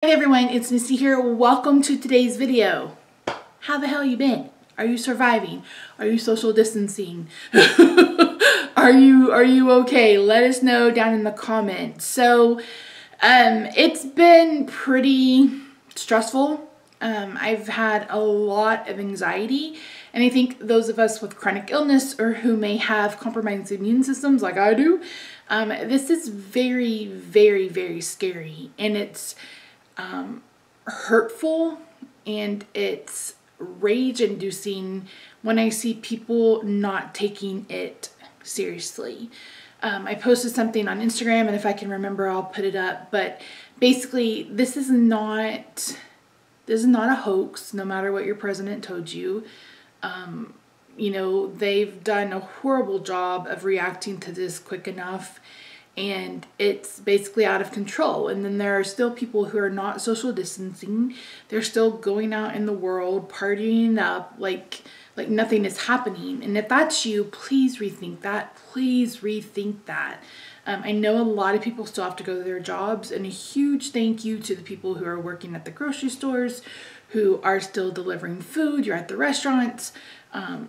Hey everyone, it's Misty here. Welcome to today's video. How the hell you been? Are you surviving? Are you social distancing? Are you okay? Let us know down in the comments. So it's been pretty stressful. I've had a lot of anxiety, and I think those of us with chronic illness or who may have compromised immune systems like I do, this is very, very, very scary, and it's hurtful, and it's rage inducing when I see people not taking it seriously. I posted something on Instagram, and if I can remember, I'll put it up, but basically this is not a hoax, no matter what your president told you. You know, they've done a horrible job of reacting to this quick enough, and it's basically out of control. And then there are still people who are not social distancing. They're still going out in the world, partying up like nothing is happening. And if that's you, please rethink that. Please rethink that. I know a lot of people still have to go to their jobs, and a huge thank you to the people who are working at the grocery stores, who are still delivering food. You're at the restaurants.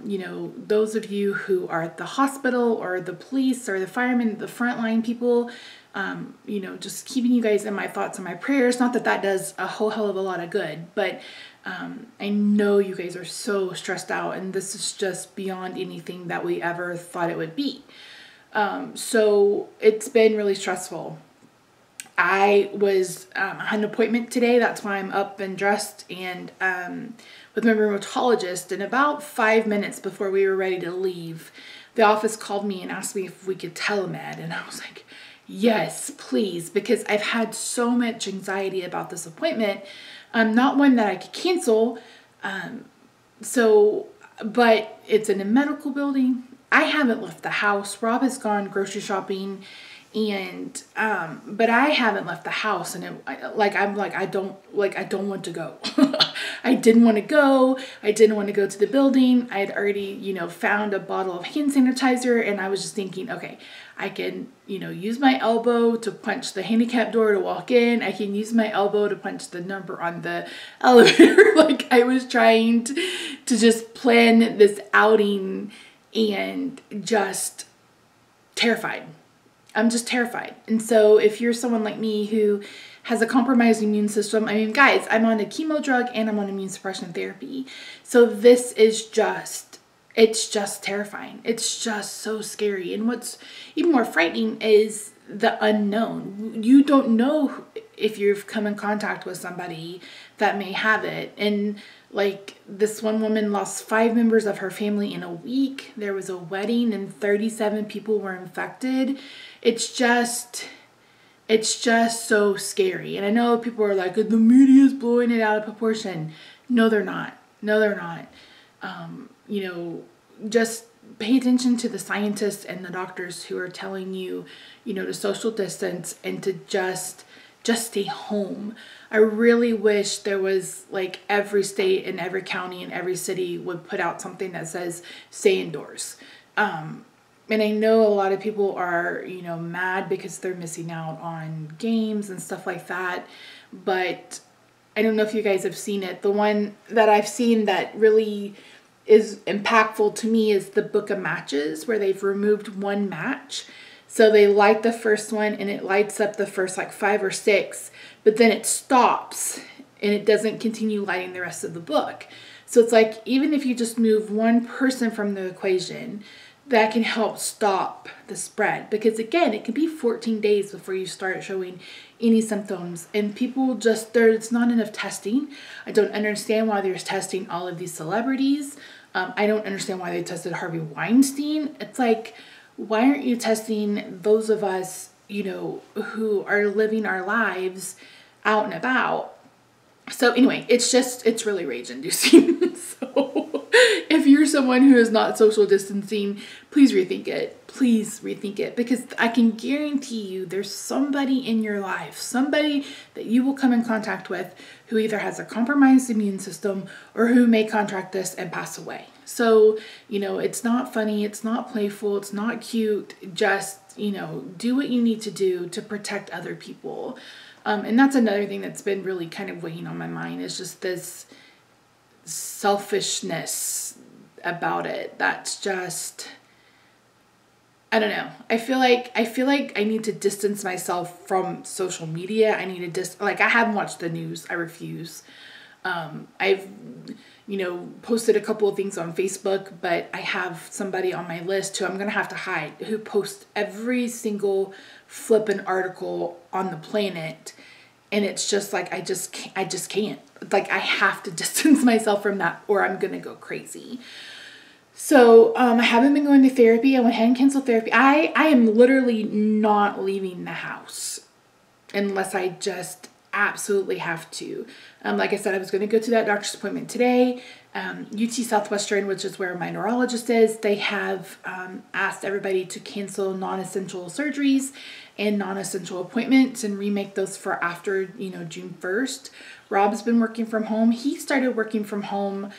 You know, those of you who are at the hospital or the police or the firemen, the frontline people, you know, just keeping you guys in my thoughts and my prayers. Not that that does a whole hell of a lot of good, but I know you guys are so stressed out, and this is just beyond anything that we ever thought it would be. So it's been really stressful. I had an appointment today. That's why I'm up and dressed, and with my rheumatologist. And about 5 minutes before we were ready to leave, the office called me and asked me if we could telemed. And I was like, yes, please, because I've had so much anxiety about this appointment. Not one that I could cancel. But it's in a medical building. I haven't left the house. Rob has gone grocery shopping, and but I haven't left the house, and I don't want to go. I didn't want to go. I didn't want to go to the building. I had already, you know, found a bottle of hand sanitizer, and I was just thinking, okay, I can, you know, use my elbow to punch the handicap door to walk in. I can use my elbow to punch the number on the elevator. Like, I was trying to just plan this outing, and just terrified. I'm just terrified. And so if you're someone like me who has a compromised immune system, I mean, guys, I'm on a chemo drug and I'm on immune suppression therapy. So this is it's just terrifying. It's just so scary. And what's even more frightening is the unknown. You don't know if you've come in contact with somebody that may have it. And like, this one woman lost 5 members of her family in a week. There was a wedding and 37 people were infected. It's just so scary. And I know people are like, the media is blowing it out of proportion. No, they're not. No, they're not. You know, just pay attention to the scientists and the doctors who are telling you, you know, to social distance and to just stay home. I really wish there was, like, every state and every county and every city would put out something that says stay indoors. And I know a lot of people are, you know, mad because they're missing out on games and stuff like that. But I don't know if you guys have seen it. The one that I've seen that really is impactful to me is the book of matches, where they've removed one match. So they light the first one and it lights up the first like 5 or 6, but then it stops and it doesn't continue lighting the rest of the book. So it's like, even if you just move one person from the equation, that can help stop the spread. Because again, it can be 14 days before you start showing any symptoms, and people just, there's not enough testing. I don't understand why there's testing all of these celebrities. I don't understand why they tested Harvey Weinstein. It's like, why aren't you testing those of us, you know, who are living our lives out and about? So anyway, it's really rage inducing. So if you're someone who is not social distancing, please rethink it. Please rethink it, because I can guarantee you there's somebody in your life, somebody that you will come in contact with who either has a compromised immune system or who may contract this and pass away. So, you know, it's not funny, it's not playful, it's not cute. Just, you know, do what you need to do to protect other people. And that's another thing that's been really kind of weighing on my mind, is just this selfishness about it. That's just, I don't know. I feel like I need to distance myself from social media. I need to I haven't watched the news. I refuse. I've, posted a couple of things on Facebook, but I have somebody on my list who I'm going to have to hide, who posts every single flippin' article on the planet. And it's just like, I just can't. Like, I have to distance myself from that, or I'm going to go crazy. So, I haven't been going to therapy. I went ahead and canceled therapy. I am literally not leaving the house unless I just absolutely have to. Like I said, I was going to go to that doctor's appointment today. UT Southwestern, which is where my neurologist is, they have asked everybody to cancel non-essential surgeries and non-essential appointments and remake those for after, June 1st. Rob's been working from home. He started working from home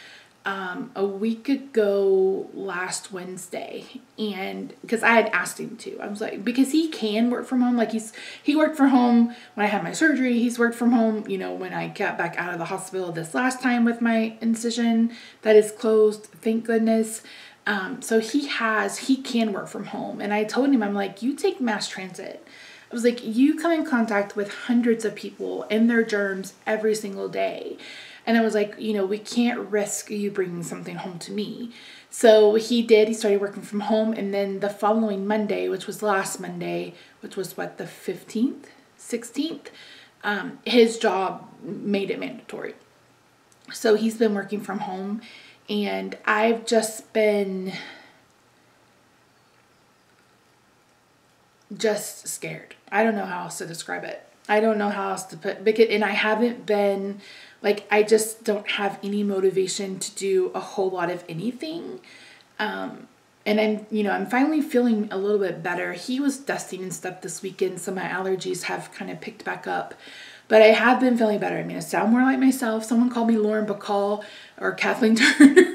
a week ago last Wednesday, and because I had asked him to, I was like, because he can work from home. Like he worked from home when I had my surgery. He's worked from home, when I got back out of the hospital this last time with my incision that is closed, thank goodness. So he can work from home. And I told him, I'm like, you take mass transit. I was like, you come in contact with hundreds of people and their germs every single day. And I was like, we can't risk you bringing something home to me. So he did. He started working from home. And then the following Monday, which was last Monday, which was the 15th, 16th, his job made it mandatory. So he's been working from home. And I've just been just scared. I don't know how else to describe it. I don't know how else to and I haven't been, I just don't have any motivation to do a whole lot of anything. And I'm finally feeling a little bit better. He was dusting and stuff this weekend, so my allergies have kind of picked back up. But I have been feeling better. I sound more like myself. Someone called me Lauren Bacall or Kathleen Turner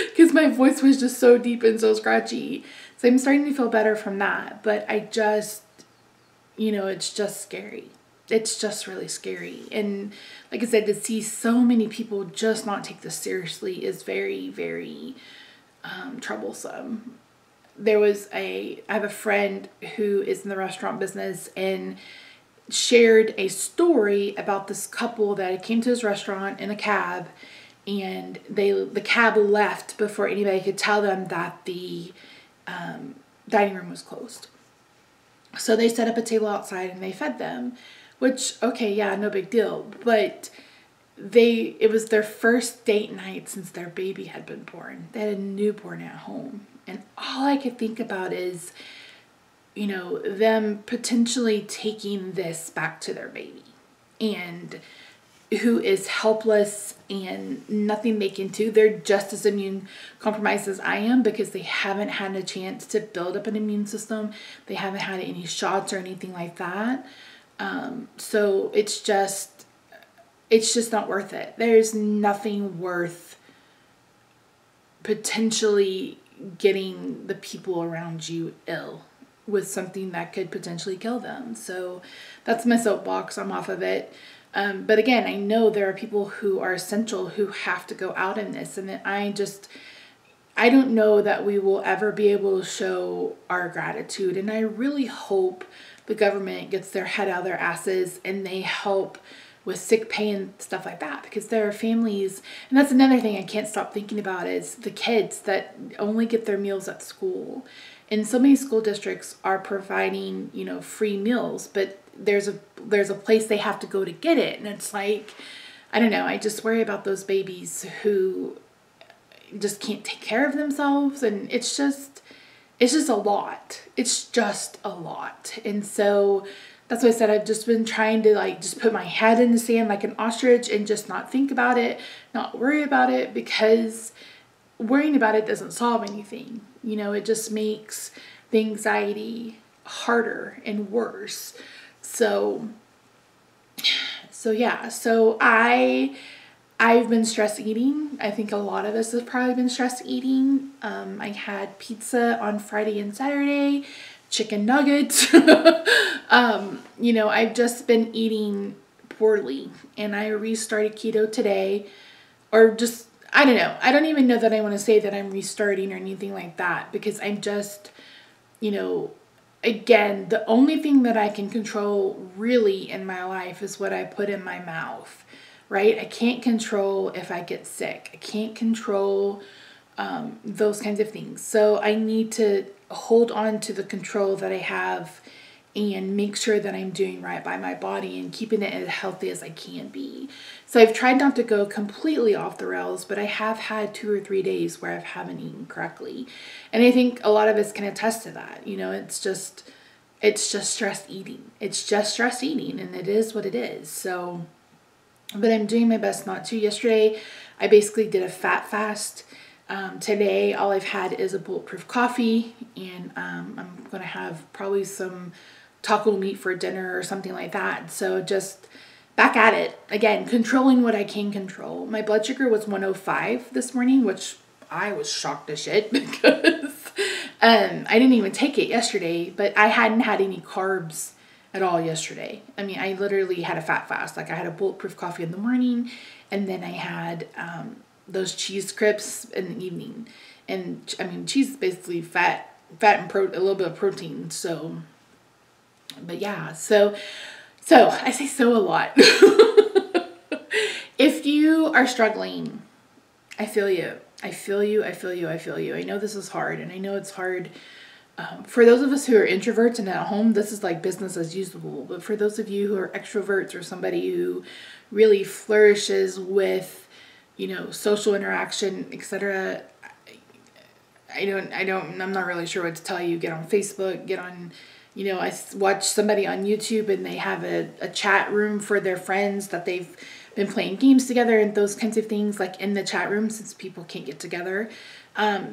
because my voice was just so deep and so scratchy. So I'm starting to feel better from that. But I just, it's just scary. It's just really scary. And like I said, to see so many people just not take this seriously is very, very troublesome. I have a friend who is in the restaurant business and shared a story about this couple that came to his restaurant in a cab, and the cab left before anybody could tell them that the dining room was closed. So they set up a table outside and they fed them, which, okay, yeah, no big deal. But it was their first date night since their baby had been born. They had a newborn at home. And all I could think about is, them potentially taking this back to their baby, and who is helpless and nothing they can do. They're just as immune compromised as I am because they haven't had a chance to build up an immune system. They haven't had any shots or anything like that. So it's just not worth it. There's nothing worth potentially getting the people around you ill with something that could potentially kill them. So that's my soapbox. I'm off of it. But again, I know there are people who are essential who have to go out in this. And I don't know that we will ever be able to show our gratitude. And I really hope the government gets their head out of their asses and they help with sick pay and stuff like that, because there are families, and that's another thing I can't stop thinking about, is the kids that only get their meals at school. And so many school districts are providing, free meals, but there's a place they have to go to get it. And it's like, I don't know, I just worry about those babies who just can't take care of themselves. And it's just a lot. It's just a lot. And so that's why I said I've just been trying to just put my head in the sand like an ostrich and just not think about it, not worry about it, because worrying about it doesn't solve anything. It just makes the anxiety harder and worse. So yeah. So I've been stress eating. I think a lot of us have probably been stress eating. I had pizza on Friday and Saturday. chicken nuggets. You know, I've just been eating poorly, and I restarted keto today, or just, I don't know. I don't even know that I want to say that I'm restarting or anything like that, because I'm just, you know, again, the only thing that I can control really in my life is what I put in my mouth, right? I can't control if I get sick. I can't control those kinds of things. So I need to hold on to the control that I have and make sure that I'm doing right by my body and keeping it as healthy as I can be. So I've tried not to go completely off the rails, but I have had 2 or 3 days where I haven't eaten correctly. And I think a lot of us can attest to that. You know, it's just stress eating. It's just stress eating, and it is what it is. So, but I'm doing my best not to. Yesterday, I basically did a fat fast. Today, all I've had is a bulletproof coffee, and I'm going to have probably some taco meat for dinner or something like that. So just back at it. Again, controlling what I can control. My blood sugar was 105 this morning, which I was shocked as shit because I didn't even take it yesterday, but I hadn't had any carbs at all yesterday. I mean, I literally had a fat fast. Like, I had a bulletproof coffee in the morning, and then I had those cheese crisps in the evening. And I mean, cheese is basically fat and a little bit of protein. So, but yeah, so I say so a lot. If you are struggling, I feel you. I feel you. I feel you. I feel you. I know this is hard, and I know it's hard. For those of us who are introverts and at home, this is like business as usual. But for those of you who are extroverts, or somebody who really flourishes with, you know, social interaction, etc., I'm not really sure what to tell you. Get on Facebook, get on, you know, I watch somebody on YouTube, and they have a chat room for their friends that they've been playing games together and those kinds of things, like in the chat room, since people can't get together.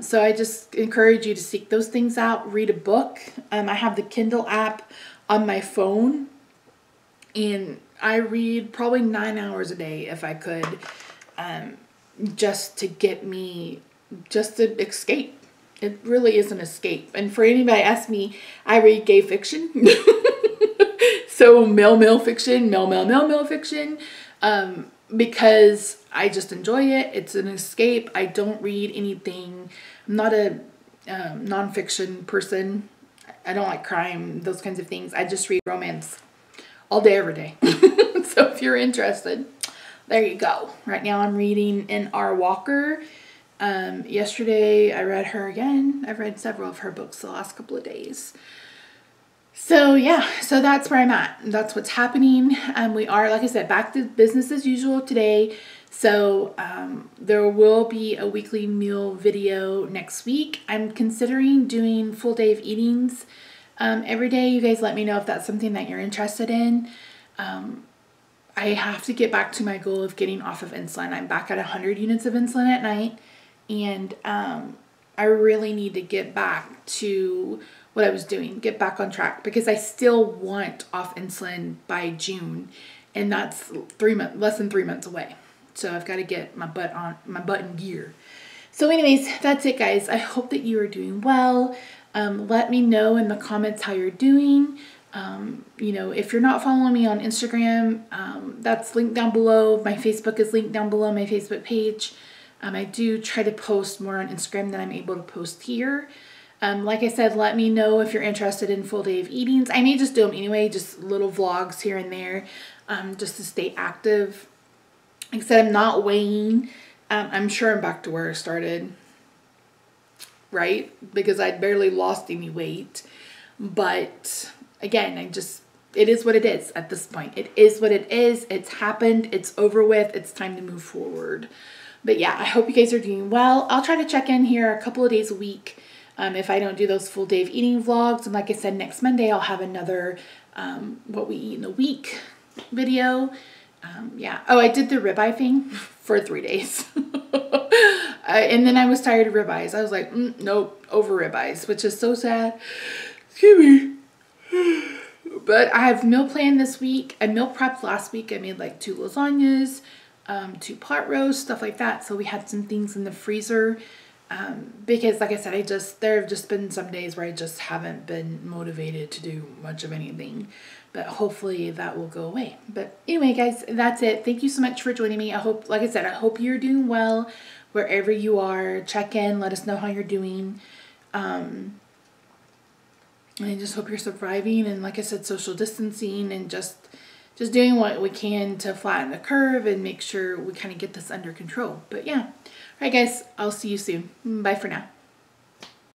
So I just encourage you to seek those things out. Read a book. I have the Kindle app on my phone, and I read probably 9 hours a day if I could, just to get me, just to escape. It really is an escape. And for anybody ask me, I read gay fiction. So male fiction, male fiction. Because I just enjoy it. It's an escape. I don't read anything. I'm not a nonfiction person. I don't like crime, those kinds of things. I just read romance all day, every day. So if you're interested, there you go. Right now I'm reading N.R. Walker. Yesterday I read her again. I've read several of her books the last couple of days. So yeah, so that's where I'm at. That's what's happening. We are, like I said, back to business as usual today. So there will be a weekly meal video next week. I'm considering doing full day of eatings every day. You guys let me know if that's something that you're interested in. I have to get back to my goal of getting off of insulin. I'm back at 100 units of insulin at night, and I really need to get back to what I was doing, get back on track, because I still want off insulin by June, and that's less than 3 months away. So I've got to get my butt in gear. So anyways, that's it, guys. I hope that you are doing well. Let me know in the comments how you're doing. You know, if you're not following me on Instagram, that's linked down below. My Facebook is linked down below, my Facebook page. I do try to post more on Instagram than I'm able to post here. Like I said, let me know if you're interested in full day of eatings. I may just do them anyway, just little vlogs here and there, just to stay active. Like I said, I'm not weighing. I'm sure I'm back to where I started, right? Because I'd barely lost any weight. But again, it is what it is at this point. It is what it is. It's happened. It's over with. It's time to move forward. But yeah, I hope you guys are doing well. I'll try to check in here a couple of days a week. If I don't do those full day of eating vlogs. And like I said, next Monday, I'll have another what we eat in a week video. Yeah. Oh, I did the ribeye thing for 3 days. And then I was tired of ribeyes. I was like, nope, over ribeyes, which is so sad. Excuse me. But I have meal planned this week. I meal prepped last week. I made like 2 lasagnas, 2 pot roasts, stuff like that. So we had some things in the freezer Because like I said, there have just been some days where I just haven't been motivated to do much of anything, but hopefully that will go away. But anyway, guys, that's it. Thank you so much for joining me. I hope, like I said, I hope you're doing well wherever you are. Check in, let us know how you're doing. And I just hope you're surviving, and like I said, social distancing, and just doing what we can to flatten the curve and make sure we kind of get this under control. But yeah. All right, guys, I'll see you soon. Bye for now.